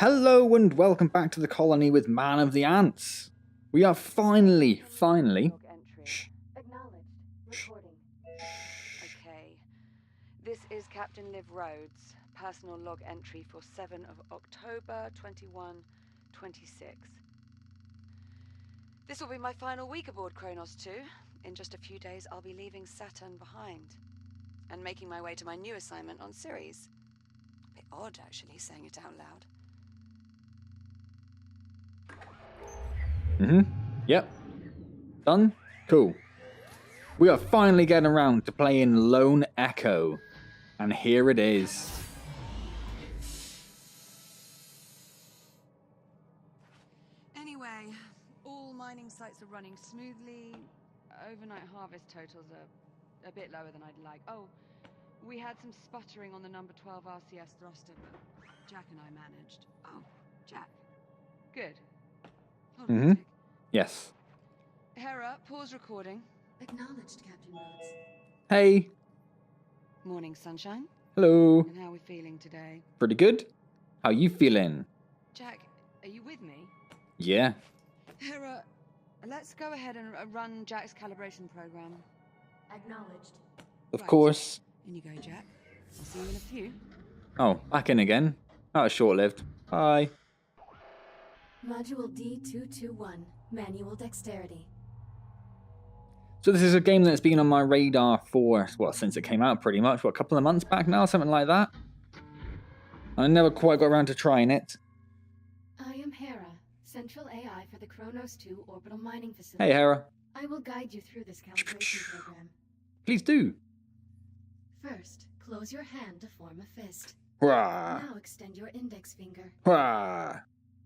Hello and welcome back to the colony with Man of the Antz. We are finally... Shh. Okay. This is Captain Liv Rhodes, personal log entry for 7 of October 2126. This will be my final week aboard Kronos 2. In just a few days, I'll be leaving Saturn behind and making my way to my new assignment on Ceres. A bit odd, actually, saying it out loud. Yep. Done? Cool. We are finally getting around to playing Lone Echo. And here it is. Anyway, all mining sites are running smoothly. Overnight harvest totals are a bit lower than I'd like. Oh, we had some sputtering on the number 12 RCS thruster, but Jack and I managed. Oh, Jack. Good. Hold on a tick. Yes. Hera, pause recording. Acknowledged, Captain Rhodes. Hey. Morning, sunshine. Hello. And how are we feeling today? Pretty good. How you feeling? Jack, are you with me? Yeah. Hera, let's go ahead and run Jack's calibration program. Acknowledged. Of course. In you go, Jack. I'll see you in a few. Oh, back in again. That was short-lived. Bye. Module D221. Manual dexterity. So this is a game that's been on my radar for, well, since it came out pretty much. What, a couple of months back now? Something like that? I never quite got around to trying it. I am Hera, Central AI for the Kronos 2 Orbital Mining Facility. Hey, Hera. I will guide you through this calibration program. Please do. First, close your hand to form a fist. Hurrah. Now extend your index finger. Hurrah.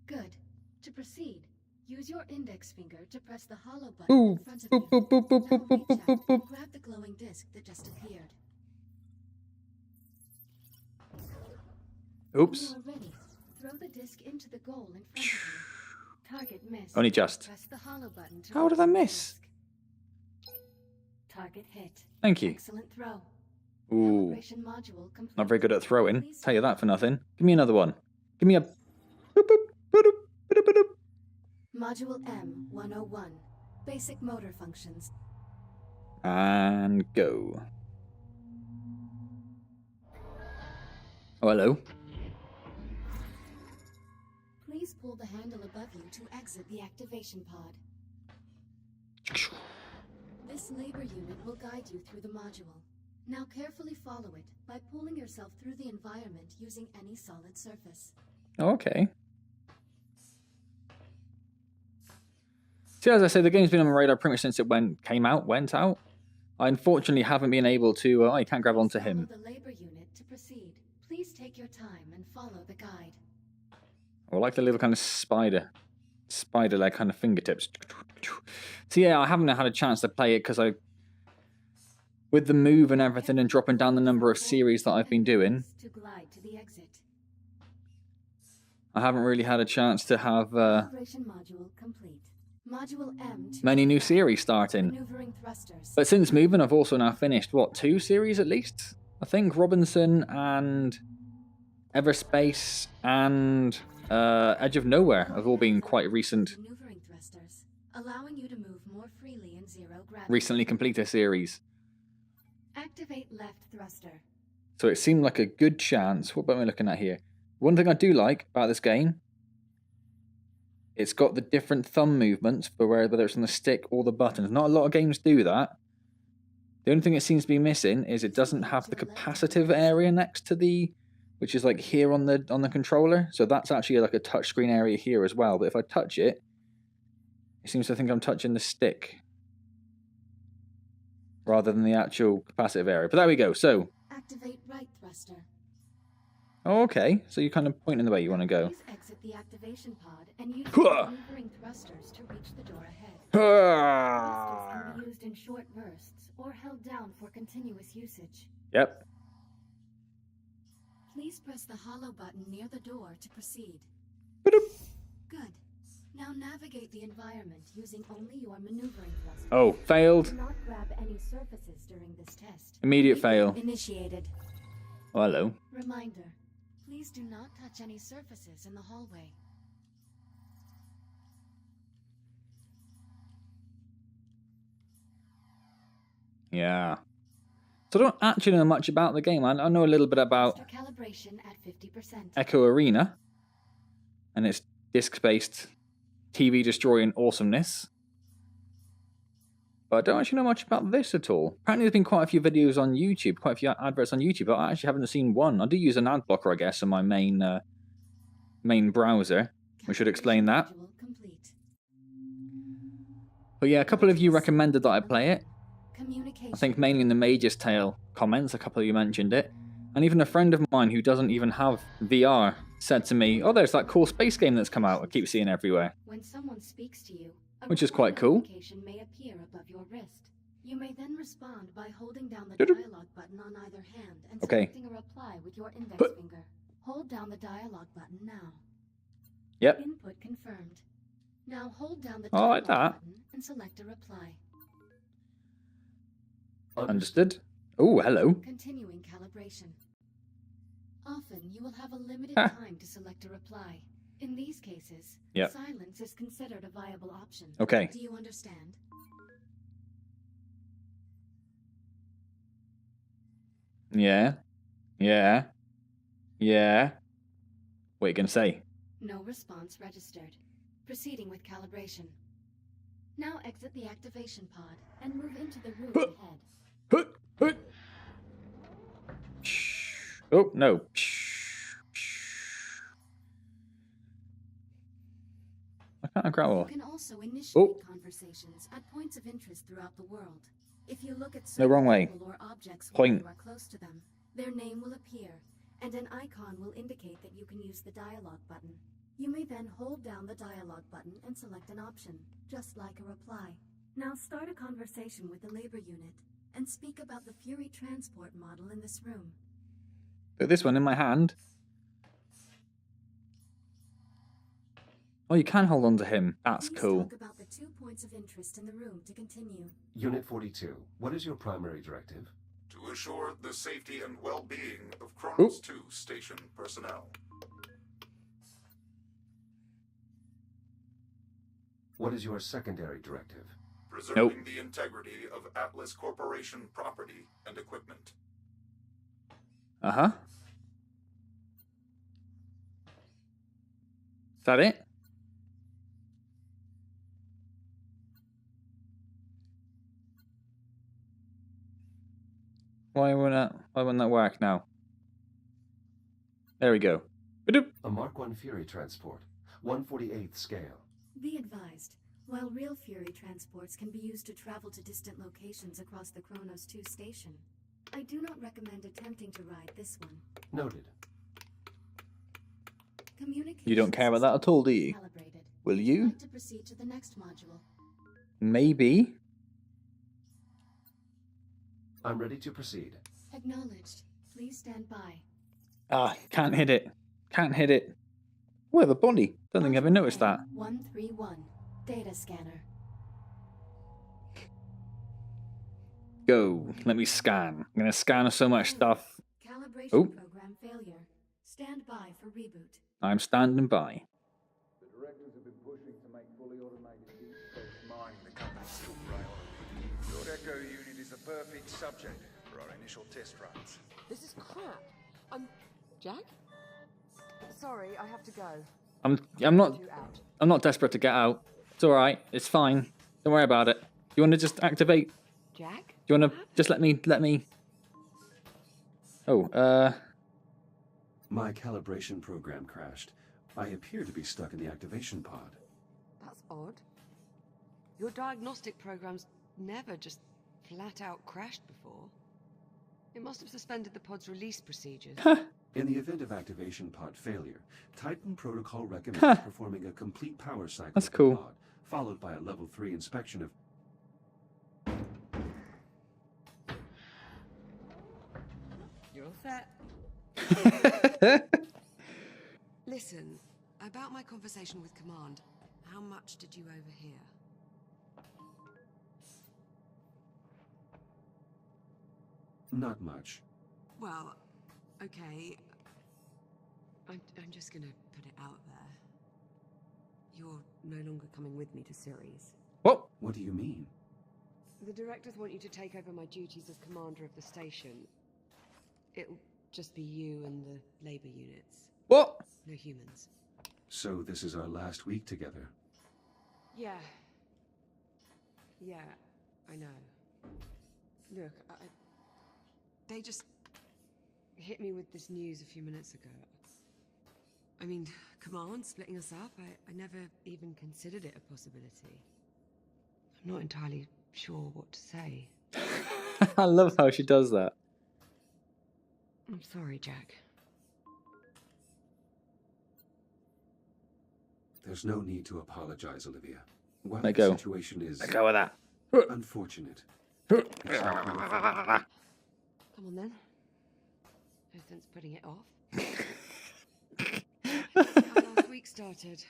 Good. To proceed, use your index finger to press the hollow button Ooh. in front of Boop, you. boop, boop, boop, Now boop, boop, reach boop, out boop, boop. and grab the glowing disc that just appeared. Oops. When you are ready, throw the disc into the goal in front of you. Target missed. Only just. Press the hollow button to How did I release the miss? disc. Target hit. Thank you. Excellent throw. Ooh. Calibration module complete. Not very good at throwing. Tell you that for nothing. Give me another one. Give me a... Boop, boop, boop, boop, boop, boop. Module M101. Basic motor functions. And go. Oh, hello. Please pull the handle above you to exit the activation pod. This labor unit will guide you through the module. Now carefully follow it by pulling yourself through the environment using any solid surface. Oh, okay. See, as I say, the game's been on my radar pretty much since it went out. I unfortunately haven't been able to... I can't grab onto him. Follow the labor unit to proceed. Please take your time and follow the guide. I like the little kind of spider leg kind of fingertips. So yeah, I haven't had a chance to play it because with the move and everything and dropping down the number of series that I've been doing, To glide to the exit. I haven't really had a chance to have Calibration module complete. Module M. many new series starting. Maneuvering thrusters. But since moving, I've also now finished, what, 2 series at least? I think Robinson and Everspace and Edge of Nowhere have all been quite recent, Maneuvering thrusters, allowing you to move more freely in zero gravity. recently completed series. Activate left thruster. So it seemed like a good chance. What am I looking at here? One thing I do like about this game, it's got the different thumb movements for whether it's on the stick or the buttons. Not a lot of games do that. The only thing it seems to be missing is it doesn't have the capacitive area next to the, which is like here on the controller. So that's actually like a touchscreen area here as well. But if I touch it, it seems to think I'm touching the stick rather than the actual capacitive area. But there we go. So, Activate right thruster. oh, okay. So you're kind of pointing the way you want to go. Please exit the activation pod and use the maneuvering thrusters to reach the door ahead. Thrusters can be used in short bursts or held down for continuous usage. Yep. Please press the hollow button near the door to proceed. Good. Now navigate the environment using only your maneuvering thrusters. Oh, failed. Do not grab any surfaces during this test. Immediate fail. Initiated. Oh, hello. Reminder. Please do not touch any surfaces in the hallway. Yeah. So I don't actually know much about the game. I know a little bit about Extra calibration at 50%. Echo Arena and its disc-based TV destroying awesomeness. But I don't actually know much about this at all. Apparently there's been quite a few videos on YouTube, quite a few adverts on YouTube, but I actually haven't seen one. I do use an ad blocker, I guess, on my main browser. We should explain that. But yeah, a couple of you recommended that I play it. I think mainly in the Mage's Tale comments, a couple of you mentioned it. And even a friend of mine who doesn't even have VR said to me, oh, there's that cool space game that's come out. I keep seeing everywhere. When someone speaks to you, which is quite cool. May appear above your wrist. You may then respond by holding down the dialogue button on either hand and selecting a reply with your index finger. Hold down the dialogue button now. Yep. Input confirmed. Now hold down the dialogue button and select a reply. Understood. Oh, hello. Continuing calibration. Often you will have a limited time to select a reply. In these cases, silence is considered a viable option. Okay. Do you understand? Yeah. Yeah. Yeah. What are you going to say? No response registered. Proceeding with calibration. Now exit the activation pod and move into the room ahead. Oh, no. Why can't I grapple? You can also initiate conversations at points of interest throughout the world. If you look at certain people or objects while you are close to them, their name will appear, and an icon will indicate that you can use the dialogue button. You may then hold down the dialogue button and select an option, just like a reply. Now start a conversation with the labor unit, and speak about the Fury transport model in this room. Put this one in my hand. Oh, you can hold on to him. That's cool. Talk about the 2 points of interest in the room to continue. Unit 42, what is your primary directive? To assure the safety and well-being of Kronos 2 station personnel. What is your secondary directive? Preserving the integrity of Atlas Corporation property and equipment. Uh-huh. Is that it? Why wouldn't that work now? There we go. A Mark 1 Fury transport, 1/48th scale. Be advised, while real Fury transports can be used to travel to distant locations across the Kronos 2 station, I do not recommend attempting to ride this one. Noted. You don't care about that at all, do you? Calibrated. Will you? To proceed to the next module. Maybe. I'm ready to proceed. Acknowledged. Please stand by. Ah, can't hit it. Can't hit it. Oh, I have a body. Don't think I ever noticed that. 131. Data scanner. Go. Let me scan. I'm going to scan so much stuff. Calibration program failure. Stand by for reboot. I'm standing by. The directors have been pushing to make fully automated deep space mining the company's top priority. Your Echo unit is a perfect subject for our initial test runs. This is crap. Jack? Sorry, I have to go. I'm not desperate to get out. It's all right. It's fine. Don't worry about it. You want to just activate? Jack? Do you want to just let me? Oh, My calibration program crashed. I appear to be stuck in the activation pod. That's odd. Your diagnostic programs never just flat out crashed before. It must have suspended the pod's release procedures. In the event of activation pod failure, Titan Protocol recommends performing a complete power cycle That's of the cool. pod, followed by a level 3 inspection of... You're all set. Listen, about my conversation with Command, how much did you overhear? Not much. Well, okay. I'm just gonna put it out there. You're no longer coming with me to Ceres. What? What do you mean? The directors want you to take over my duties as commander of the station. It'll just be you and the labor units. What? No humans. So this is our last week together. Yeah. Yeah, I know. Look, they just hit me with this news a few minutes ago. I mean, command splitting us up, I never even considered it a possibility. I'm not entirely sure what to say. I love how she does that. I'm sorry, Jack. There's no need to apologize, Olivia. While Let the go. situation is Let go of that. unfortunate. Come on then. No sense putting it off. How last week started.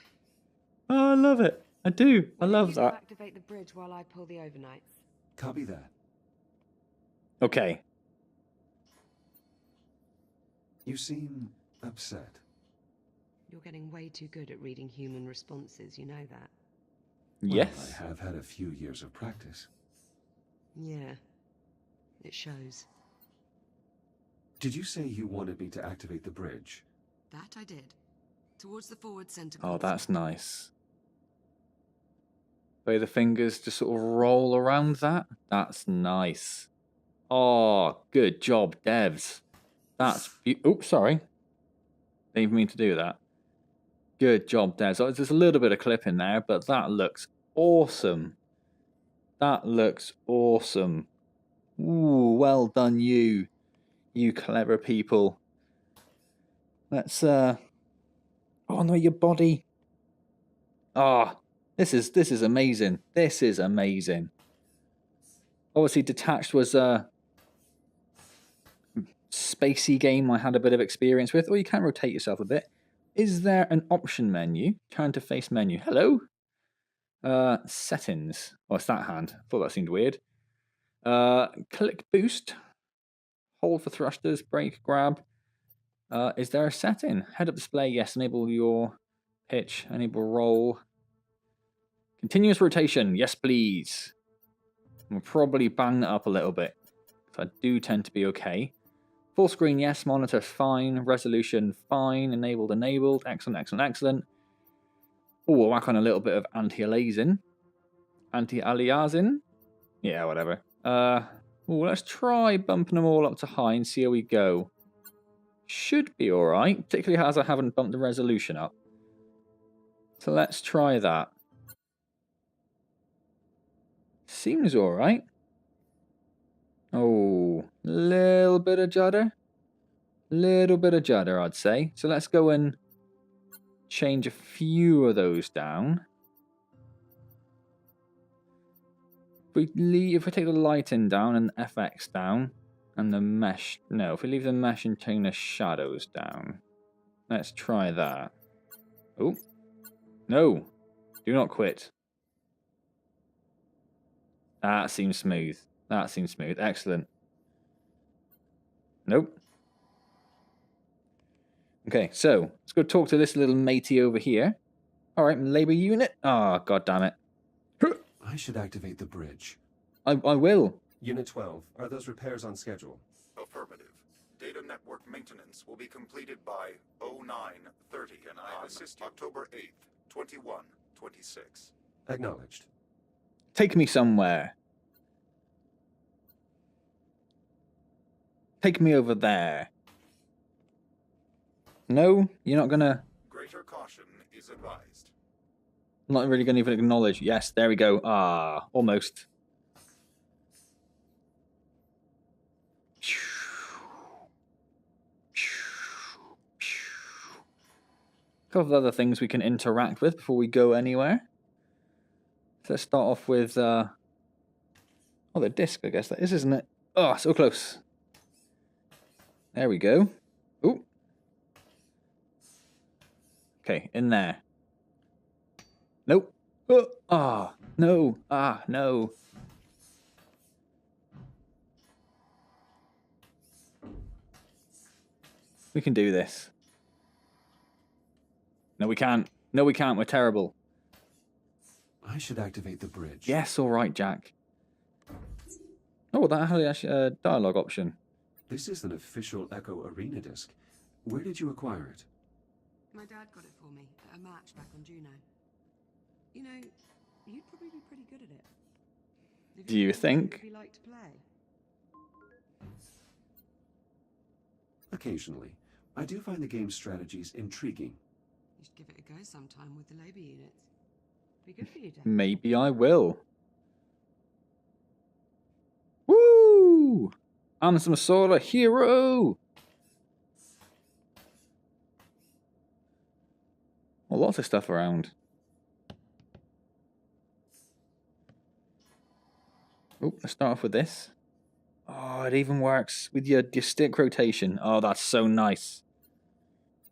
Oh, I love it. I do. I Why don't love you that. activate the bridge while I pull the overnights. Copy that. Okay. You seem upset. You're getting way too good at reading human responses, you know that. Yes. Well, I have had a few years of practice. Yeah. It shows. Did you say you wanted me to activate the bridge? That I did. Towards the forward center. Oh, that's nice. The way the fingers just sort of roll around that. That's nice. Oh, good job, devs. That's... Oops, sorry. Didn't even mean to do that. Good job, devs. Oh, there's a little bit of clip in there, but that looks awesome. That looks awesome. Ooh, well done, you. You clever people. Let's, oh no, your body. Ah, this is amazing. This is amazing. Obviously, Detached was a spacey game I had a bit of experience with. Or you can rotate yourself a bit. Is there an option menu? Turn to face menu. Hello? Settings. Oh, it's that hand. I thought that seemed weird. Click boost. Hold for thrusters. Brake grab. Is there a setting? Head-up display. Yes. Enable your pitch. Enable roll. Continuous rotation. Yes, please. We'll probably bang that up a little bit. So I do tend to be okay. Full screen, yes. Monitor, fine. Resolution, fine. Enabled. Excellent. Oh, we'll whack on a little bit of anti-aliasing. Anti-aliasing? Yeah, whatever. Let's try bumping them all up to high and see how we go. Should be alright, particularly as I haven't bumped the resolution up. So let's try that. Seems alright. Oh, little bit of judder. Little bit of judder, I'd say. So let's go and change a few of those down. If we take the lighting down and FX down, and the mesh... No, if we leave the mesh and turn the shadows down. Let's try that. Oh. No. Do not quit. That seems smooth. That seems smooth. Excellent. Nope. Okay, so let's go talk to this little matey over here. Alright, labor unit. Ah, god damn it. I should activate the bridge. I will. Unit 12, are those repairs on schedule? Affirmative. Data network maintenance will be completed by 09:30 and I assist you. October 8th, 2126. Acknowledged. Take me somewhere. Take me over there. No, you're not gonna... Greater caution is advised. I'm not really gonna even acknowledge. Yes, there we go. Ah, almost. A couple of other things we can interact with before we go anywhere. So let's start off with... Oh, the disc, I guess that is, isn't it? Oh, so close. There we go. Ooh. Okay, in there. Nope. Oh, ah, no. Ah, no. We can do this. No, we can't. No, we can't. We're terrible. I should activate the bridge. Yes, all right, Jack. Oh, that had actually a dialogue option. This is an official Echo Arena disc. Where did you acquire it? My dad got it for me at a match back on Juno. You know, you'd probably be pretty good at it. Have Do you thought what it think? would be like to play? Occasionally. I do find the game's strategies intriguing. You should give it a go sometime with the labor units. Be good for you, Dad. Maybe I will. Woo! I'm some sort of hero! Well, lots of stuff around. Oh, let's start off with this. Oh, it even works with your stick rotation. Oh, that's so nice.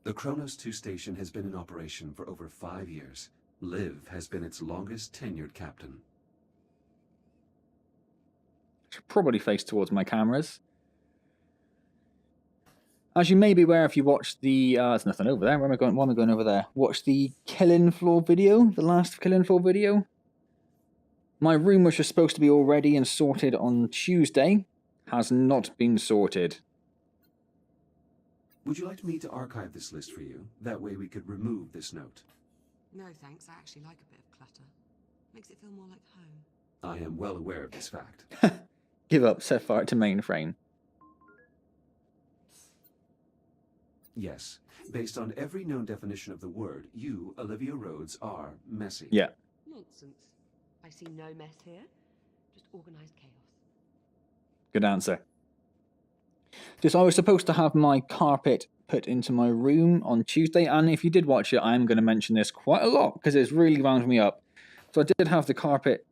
The Kronos 2 station has been in operation for over 5 years. Liv has been its longest tenured captain. Should probably face towards my cameras. As you may be aware if you watched the... there's nothing over there. Where am I going? Why am I going over there? Watch the Killing Floor video. The last Killing Floor video. My room, which was supposed to be all ready and sorted on Tuesday, has not been sorted. Would you like me to archive this list for you? That way we could remove this note. No, thanks. I actually like a bit of clutter. Makes it feel more like home. I am well aware of this fact. Give up. Set fire to mainframe. Yes. Based on every known definition of the word, you, Olivia Rhodes, are messy. Yeah. Nonsense. I see no mess here. Just organized chaos. Good answer. So I was supposed to have my carpet put into my room on Tuesday, and if you did watch it, I'm going to mention this quite a lot because it's really wound me up. So I did have the carpet,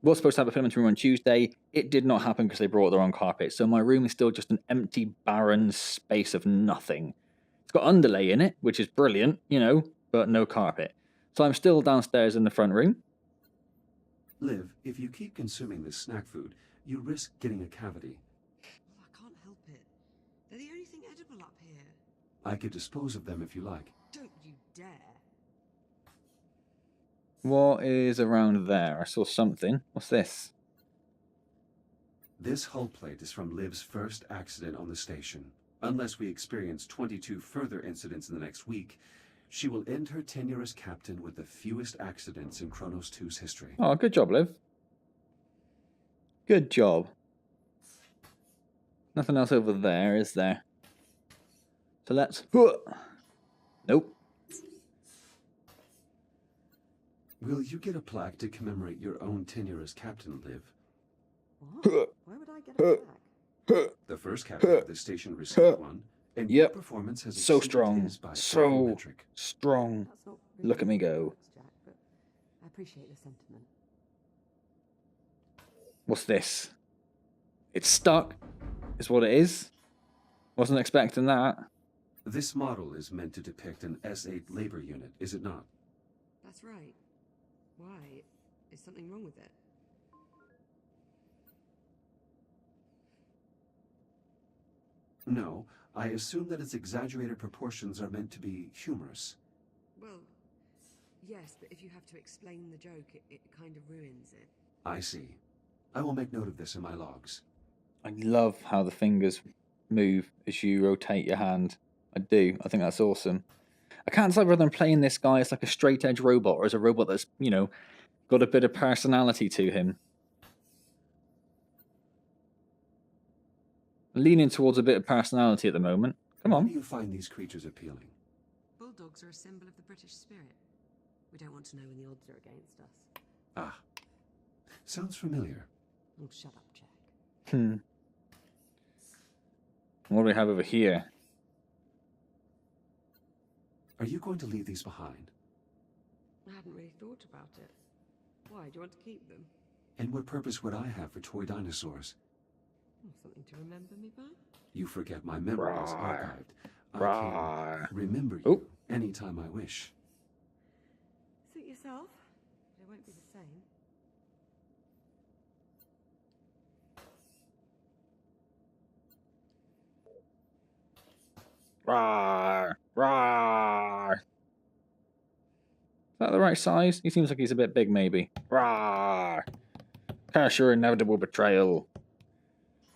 was supposed to have it put into my room on Tuesday. It did not happen because they brought the wrong carpet. So my room is still just an empty, barren space of nothing. It's got underlay in it, which is brilliant, you know, but no carpet. So I'm still downstairs in the front room. Liv, if you keep consuming this snack food, you risk getting a cavity. Oh, I can't help it. They're the only thing edible up here. I could dispose of them if you like. Don't you dare. What is around there? I saw something. What's this? This hull plate is from Liv's first accident on the station. Unless we experience 22 further incidents in the next week, she will end her tenure as captain with the fewest accidents in Kronos 2's history. Oh, good job, Liv. Good job. Nothing else over there, is there? So let's... Nope. Will you get a plaque to commemorate your own tenure as captain, Liv? What? Why would I get a plaque? The first captain of this station received one, and your performance has So exceeded strong. his by So every metric. strong. That's not really Look at me how it go. works, Jack, but I appreciate the sentiment. What's this? It's stuck, is what it is. Wasn't expecting that. This model is meant to depict an S8 labor unit, is it not? That's right. Why? Is something wrong with it? No, I assume that its exaggerated proportions are meant to be humorous. Well, yes, but if you have to explain the joke, it kind of ruins it. I see. I will make note of this in my logs. I love how the fingers move as you rotate your hand. I do. I think that's awesome. I can't decide whether I'm playing this guy as like a straight edge robot or as a robot that's, you know, got a bit of personality to him. Leaning towards a bit of personality at the moment. Come Why on. do you find these creatures appealing? Bulldogs are a symbol of the British spirit. We don't want to know when the odds are against us. Ah. Sounds familiar. Oh, shut up, Jack. What do we have over here? Are you going to leave these behind? I hadn't really thought about it. Why? Do you want to keep them? And what purpose would I have for toy dinosaurs? Oh, something to remember me by? You forget my memory is archived. I Rawr. can remember you Oh. anytime I wish. Suit yourself. But it won't be the same. Rawr, rawr. right size? He seems like he's a bit big, maybe. Rawr! Curse your inevitable betrayal.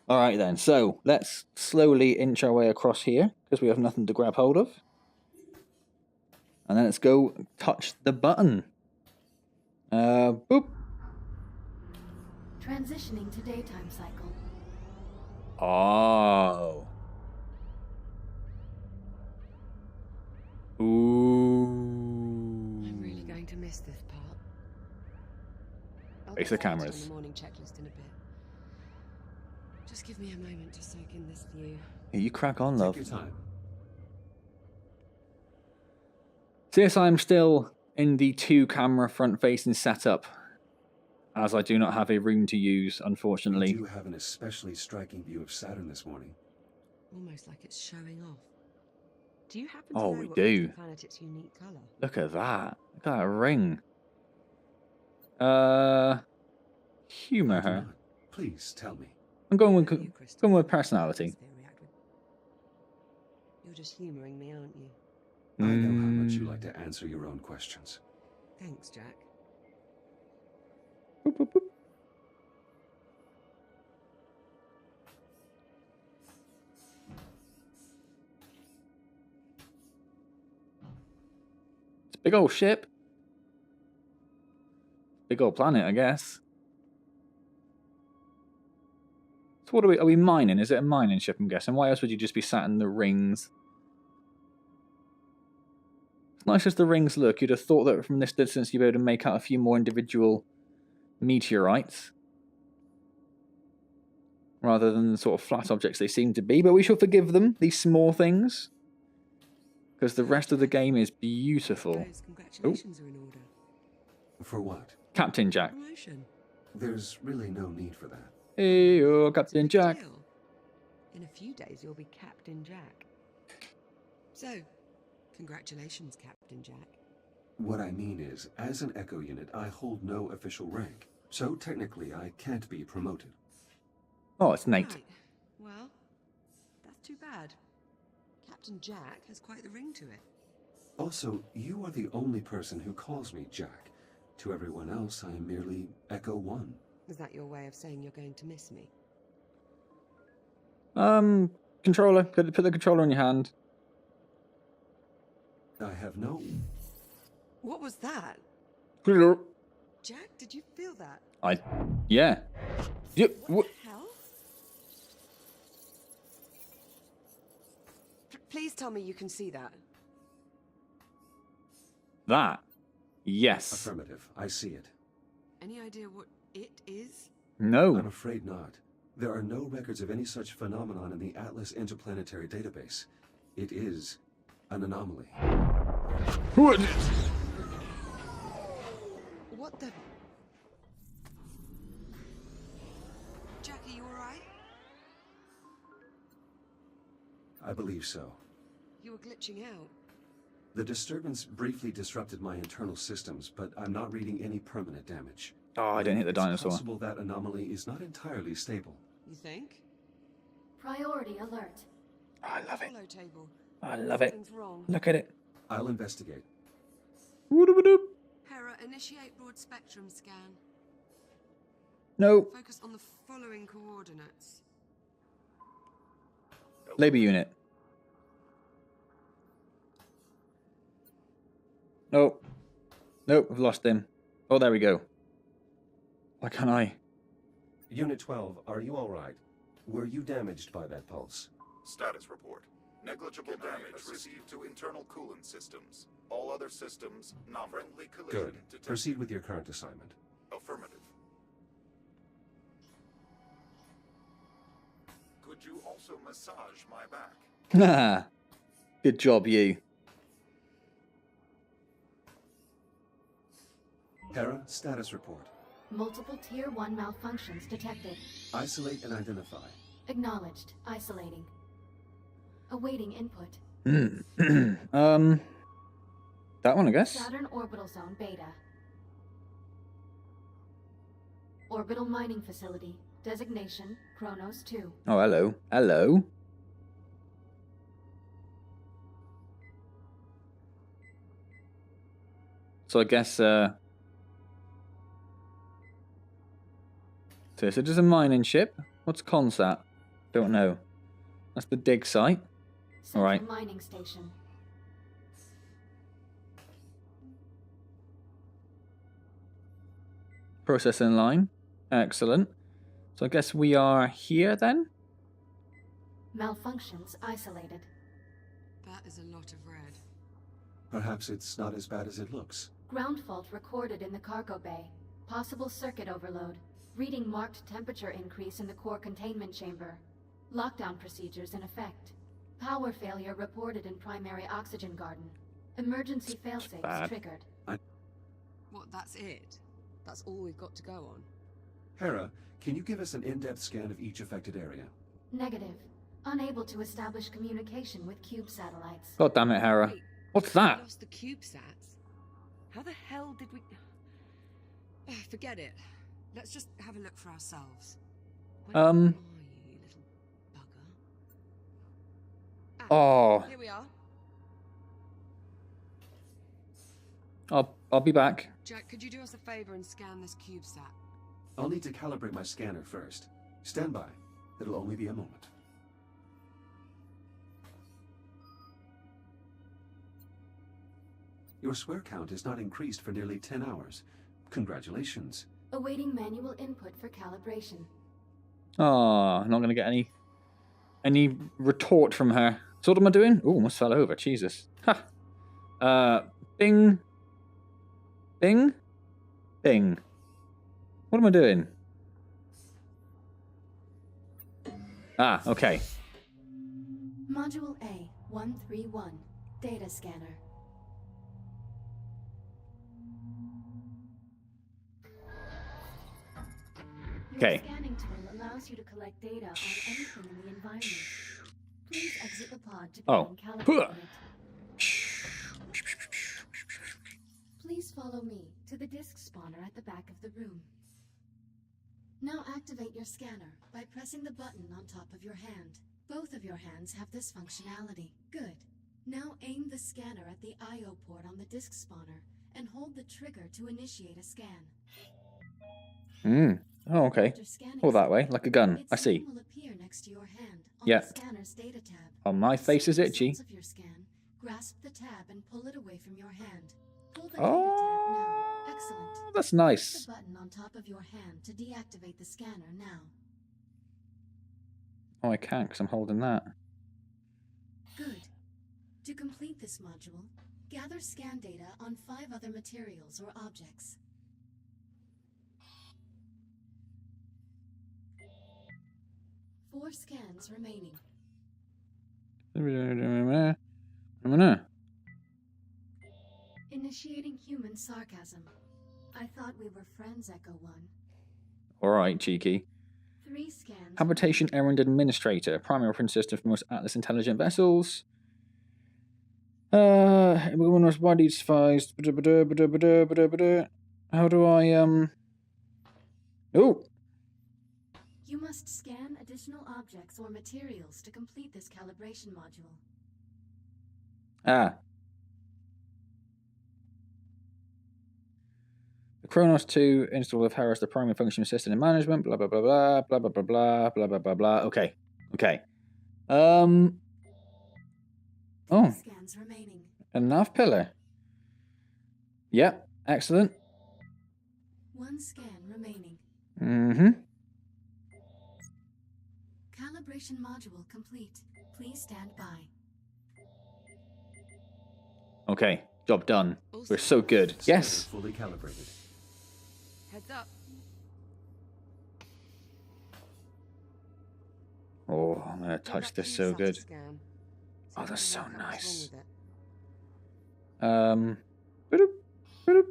Alright then, so let's slowly inch our way across here, because we have nothing to grab hold of. And then let's go touch the button. Boop. Transitioning to daytime cycle. Oh. Ooh. I'm really going to miss this part. I'll Face get the started cameras. on the morning checklist in a bit. Just give me a moment to soak in this view. Here, you crack on, love. Take your time. So yes, I'm still in the 2-camera front-facing setup, as I do not have a room to use, unfortunately. We do have an especially striking view of Saturn this morning. Almost like it's showing off. Do you happen to Oh, know we what do. gives the planet its unique colour? Look at that. Look at that ring. Humor I do her. not. Please tell me. I'm going How with, about you, Crystal? going with personality. You're just humouring me, aren't you? I know how much you like to answer your own questions. Thanks, Jack. Boop, boop, boop. It's a big old ship. Big old planet, I guess. So what are we mining? Is it a mining ship, I'm guessing? Why else would you just be sat in the rings? As nice as the rings look, you'd have thought that from this distance you'd be able to make out a few more individual meteorites, rather than the sort of flat objects they seem to be. But we shall forgive them, these small things, because the rest of the game is beautiful. Those congratulations are in order. For what? Captain Jack. Promotion. There's really no need for that. Hey, oh, It's a Captain big Jack. deal. In a few days, you'll be Captain Jack. So, congratulations, Captain Jack. What I mean is, as an Echo unit, I hold no official rank. So technically, I can't be promoted. Oh, it's Nate. Right. Well, that's too bad. Captain Jack has quite the ring to it. Also, you are the only person who calls me Jack. To everyone else, I am merely Echo 1. Is that your way of saying you're going to miss me? Controller. Put the controller in your hand. I have no... What was that? Jack, did you feel that? Yeah. What the hell? Please tell me you can see that. That. Yes. Affirmative. I see it. Any idea what it is? No. I'm afraid not. There are no records of any such phenomenon in the Atlas Interplanetary Database. It is an anomaly. What? What the... Jack, are you alright? I believe so. You were glitching out. The disturbance briefly disrupted my internal systems, but I'm not reading any permanent damage. Oh, I didn't hit the dinosaur. It's possible that anomaly is not entirely stable. You think? Priority alert. I love it. Follow table. I love it. Something's wrong. Look at it. I'll investigate. Woo-doo-ba-doo. Hera, initiate broad spectrum scan. No. Focus on the following coordinates. Labor unit. Nope. Nope, we've lost him. Oh, there we go. Why can't I? Unit 12, are you all right? Were you damaged by that pulse? Status report. Negligible damage received to internal coolant systems. All other systems, non-friendly collision Good. detected. Proceed with your current assignment. Affirmative. Could you also massage my back? Good job, you. Hera, status report. Multiple Tier 1 malfunctions detected. Isolate and identify. Acknowledged. Isolating. Awaiting input. That one, I guess. Saturn Orbital Zone Beta. Orbital Mining Facility. Designation, Kronos 2. Oh, hello. Hello. So I guess so it is a mining ship. What's Consat? Don't know. That's the dig site. Central Alright. mining station. Processing line. Excellent. So I guess we are here then? Malfunctions isolated. That is a lot of red. Perhaps it's not as bad as it looks. Ground fault recorded in the cargo bay. Possible circuit overload. Reading marked temperature increase in the core containment chamber. Lockdown procedures in effect. Power failure reported in primary oxygen garden. Emergency failsafes triggered. What, that's it? That's all we've got to go on? Hera, can you give us an in-depth scan of each affected area? Negative. Unable to establish communication with cube satellites. God damn it, Hera. Wait, What's we that? lost the CubeSats? How the hell did we... Forget it. Let's just have a look for ourselves. Where are you, little bugger? Oh. Here we are. I'll be back. Jack, could you do us a favor and scan this CubeSat? I'll need to calibrate my scanner first. Stand by. It'll only be a moment. Your swear count is not increased for nearly 10 hours. Congratulations. Awaiting manual input for calibration. Oh, not gonna get any retort from her. So what am I doing? Oh, almost fell over. Jesus. Ha. Bing. Bing. Bing. What am I doing? Ah, okay. Module A 131. Data scanner. Okay. Your scanning tool allows you to collect data on anything in the environment. Please exit the pod to begin calibrating it. Please follow me to the disk spawner at the back of the room. Now activate your scanner by pressing the button on top of your hand. Both of your hands have this functionality. Good. Now aim the scanner at the I/O port on the disk spawner and hold the trigger to initiate a scan. Oh, okay. Oh, that way, like a gun. I see. Will appear next to your hand on Yeah. the scanner's data tab. Oh, my face is itchy. Of your scan, grasp the tab and pull it away from your hand. Pull the data tab now. Excellent. That's Press nice. the button on top of your hand to deactivate the scanner now. Oh, I can't because I'm holding that. Good. To complete this module, gather scan data on 5 other materials or objects. Four scans remaining. Initiating human sarcasm. I thought we were friends, Echo 1. Alright, cheeky. 3 scans. Habitation Errand Administrator. Primary operating system for most Atlas intelligent vessels. Everyone was body devised. How do I, Oh! You must scan additional objects or materials to complete this calibration module. Ah. The Kronos 2 install of Hera as the primary function assistant in management, blah blah blah blah blah blah blah blah blah blah blah blah. Okay. Okay. Oh. Scans remaining. A nav pillar. Yep, excellent. 1 scan remaining. Mm-hmm. Calibration module complete. Please stand by. Okay, job done. We're so good. Yes. Fully calibrated. Heads up. Oh, I'm gonna touch this so good. Scan. Oh, that's so What's wrong nice. with it. Boop, boop.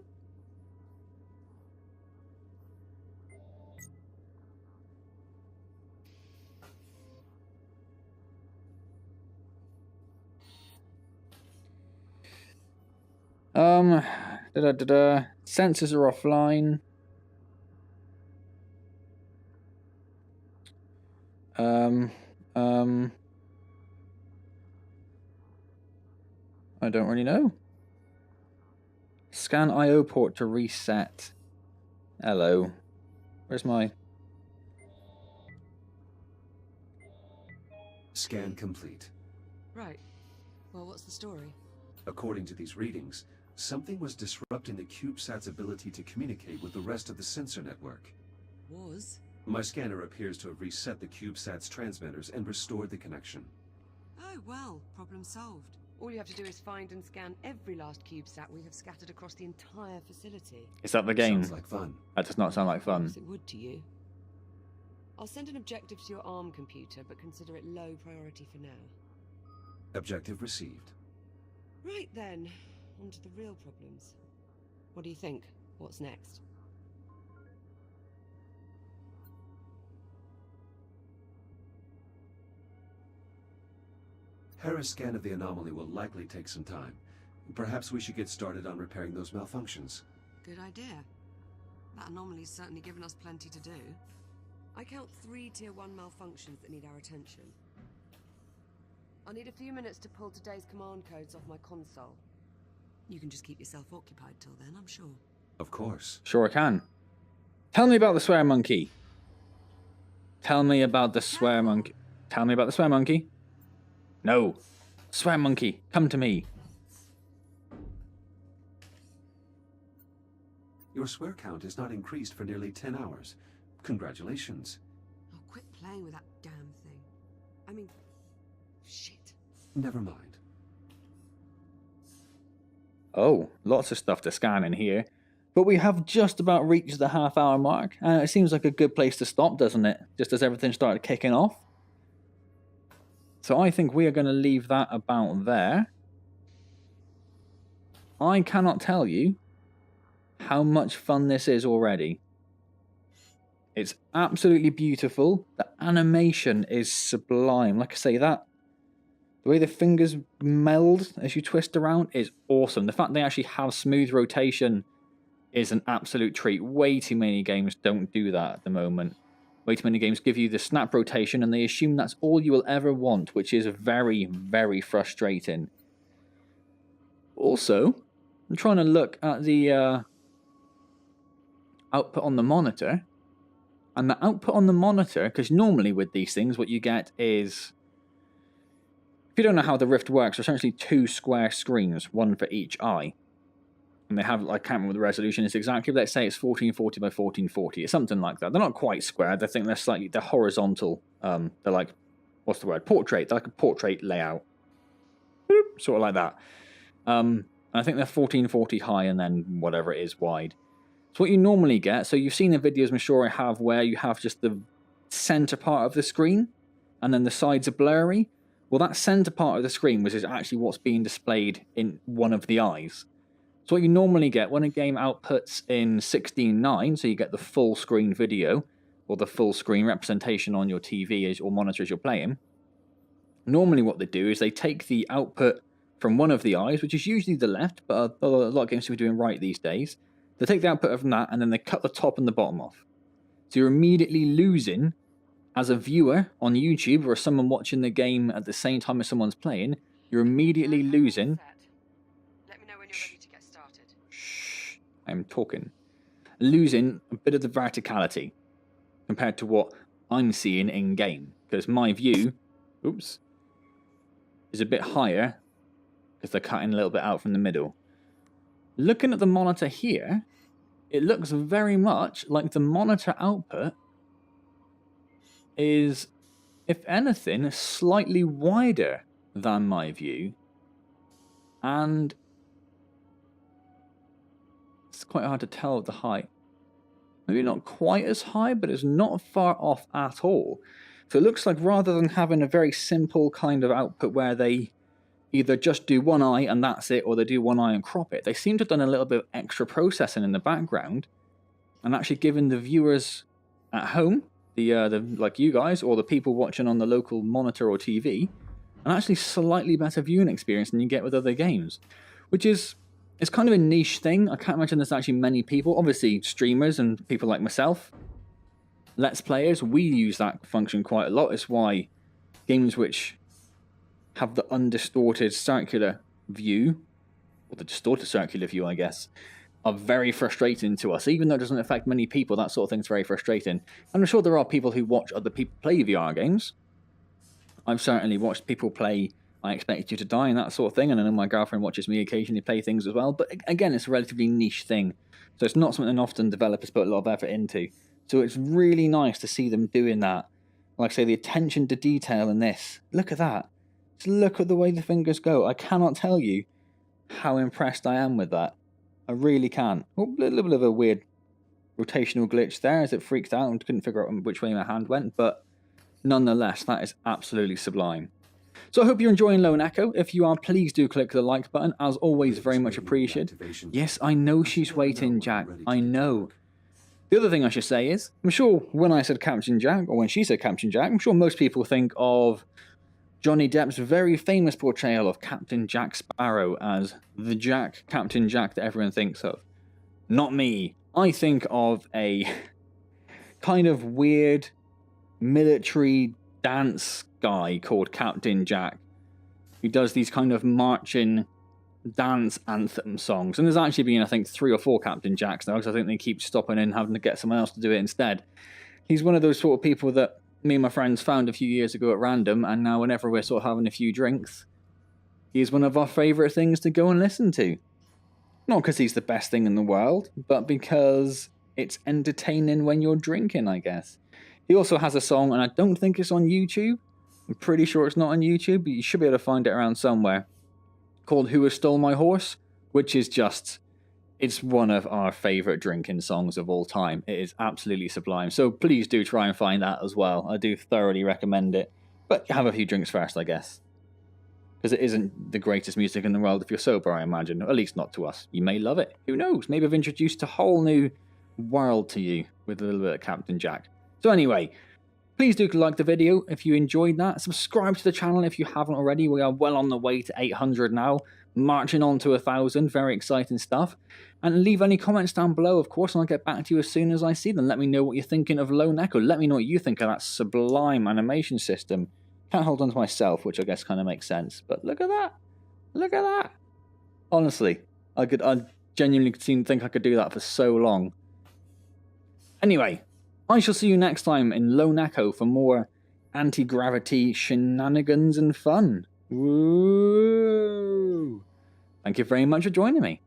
Sensors are offline. I don't really know. Scan I/O port to reset. Hello. Where's my... Scan complete. Right. Well, what's the story? According to these readings, something was disrupting the CubeSat's ability to communicate with the rest of the sensor network. Was? My scanner appears to have reset the CubeSat's transmitters and restored the connection. Oh, well, problem solved. All you have to do is find and scan every last CubeSat we have scattered across the entire facility. Is that the game? Sounds like fun. That does not sound like fun. Yes, it would to you. I'll send an objective to your ARM computer, but consider it low priority for now. Objective received. Right then, on to the real problems. What do you think? What's next? Hera's scan of the anomaly will likely take some time. Perhaps we should get started on repairing those malfunctions. Good idea. That anomaly's certainly given us plenty to do. I count 3 Tier 1 malfunctions that need our attention. I'll need a few minutes to pull today's command codes off my console. You can just keep yourself occupied till then, I'm sure. Of course. Sure I can. Tell me about the swear monkey. Tell me about the swear monkey. Tell me about the swear monkey. No. Swear monkey, come to me. Your swear count has not increased for nearly 10 hours. Congratulations. Oh, quit playing with that damn thing. I mean, shit. Never mind. Oh, lots of stuff to scan in here. But we have just about reached the half-hour mark, and it seems like a good place to stop, doesn't it? Just as everything started kicking off. So I think we are going to leave that about there. I cannot tell you how much fun this is already. It's absolutely beautiful. The animation is sublime. Like I say, the way the fingers meld as you twist around is awesome. The fact they actually have smooth rotation is an absolute treat. Way too many games don't do that at the moment. Way too many games give you the snap rotation and they assume that's all you will ever want, which is very, very frustrating. Also, I'm trying to look at the output on the monitor. And the output on the monitor, because normally with these things, what you get is... If you don't know how the Rift works, there's essentially 2 square screens, one for each eye. And they have, I can't remember what the resolution is exactly, but let's say it's 1440 by 1440. It's something like that. They're not quite square. I think they're horizontal. They're like, what's the word? Portrait. They're like a portrait layout. Boop, sort of like that. And I think they're 1440 high and then whatever it is wide. So what you normally get, so you've seen the videos I'm sure I have where you have just the center part of the screen and then the sides are blurry. Well, that center part of the screen is actually what's being displayed in one of the eyes. So what you normally get when a game outputs in 16:9, so you get the full screen video or the full screen representation on your TV or monitor as you're playing, normally what they do is they take the output from one of the eyes, which is usually the left, but a lot of games seem to be doing right these days. They take the output from that and then they cut the top and the bottom off. So you're immediately losing, as a viewer on YouTube or someone watching the game at the same time as someone's playing, you're immediately losing... Let me know when you're ready to get started. Shh, I'm talking. Losing a bit of the verticality compared to what I'm seeing in game. Because my view, oops, is a bit higher because they're cutting a little bit out from the middle. Looking at the monitor here, it looks very much like the monitor output is, if anything, slightly wider than my view. And it's quite hard to tell the height. Maybe not quite as high, but it's not far off at all. So it looks like rather than having a very simple kind of output where they either just do one eye and that's it, or they do one eye and crop it, they seem to have done a little bit of extra processing in the background and actually given the viewers at home, the like you guys, or the people watching on the local monitor or TV, an actually slightly better viewing experience than you get with other games, which is it's kind of a niche thing. I can't imagine there's actually many people, obviously streamers and people like myself, Let's Players, we use that function quite a lot. It's why games which have the undistorted circular view or the distorted circular view, I guess, are very frustrating to us. Even though it doesn't affect many people, that sort of thing's very frustrating. And I'm sure there are people who watch other people play VR games. I've certainly watched people play I Expect You to Die and that sort of thing, and I know my girlfriend watches me occasionally play things as well, but again, it's a relatively niche thing. So it's not something often developers put a lot of effort into. So it's really nice to see them doing that. Like I say, the attention to detail in this. Look at that. Just look at the way the fingers go. I cannot tell you how impressed I am with that. I really can't. Oh, a little bit of a weird rotational glitch there as it freaked out and couldn't figure out which way my hand went, but nonetheless, that is absolutely sublime. So I hope you're enjoying Lone Echo. If you are, please do click the like button. As always, very much appreciated. Yes, I know she's waiting, Jack. I know. The other thing I should say is, I'm sure when I said Captain Jack, or when she said Captain Jack, I'm sure most people think of Johnny Depp's very famous portrayal of Captain Jack Sparrow as the Captain Jack that everyone thinks of. Not me. I think of a kind of weird military dance guy called Captain Jack, who does these kind of marching dance anthem songs. And there's actually been, I think, 3 or 4 Captain Jacks now, because I think they keep stopping in having to get someone else to do it instead. He's one of those sort of people that me and my friends found a few years ago at random, and now whenever we're sort of having a few drinks, he's one of our favourite things to go and listen to. Not because he's the best thing in the world, but because it's entertaining when you're drinking, I guess. He also has a song, and I don't think it's on YouTube. I'm pretty sure it's not on YouTube, but you should be able to find it around somewhere, called Who Has Stole My Horse, which is just, it's one of our favourite drinking songs of all time. It is absolutely sublime. So please do try and find that as well. I do thoroughly recommend it. But have a few drinks first, I guess. Because it isn't the greatest music in the world if you're sober, I imagine. Or at least not to us. You may love it. Who knows? Maybe I've introduced a whole new world to you with a little bit of Captain Jack. So anyway, please do like the video if you enjoyed that. Subscribe to the channel if you haven't already. We are well on the way to 800 now. Marching on to 1,000. Very exciting stuff. And leave any comments down below, of course, and I'll get back to you as soon as I see them. Let me know what you're thinking of Lone Echo. Let me know what you think of that sublime animation system. Can't hold on to myself, which I guess kind of makes sense. But look at that. Look at that. Honestly, I genuinely think I could do that for so long. Anyway, I shall see you next time in Lone Echo for more anti-gravity shenanigans and fun. Woo! Thank you very much for joining me.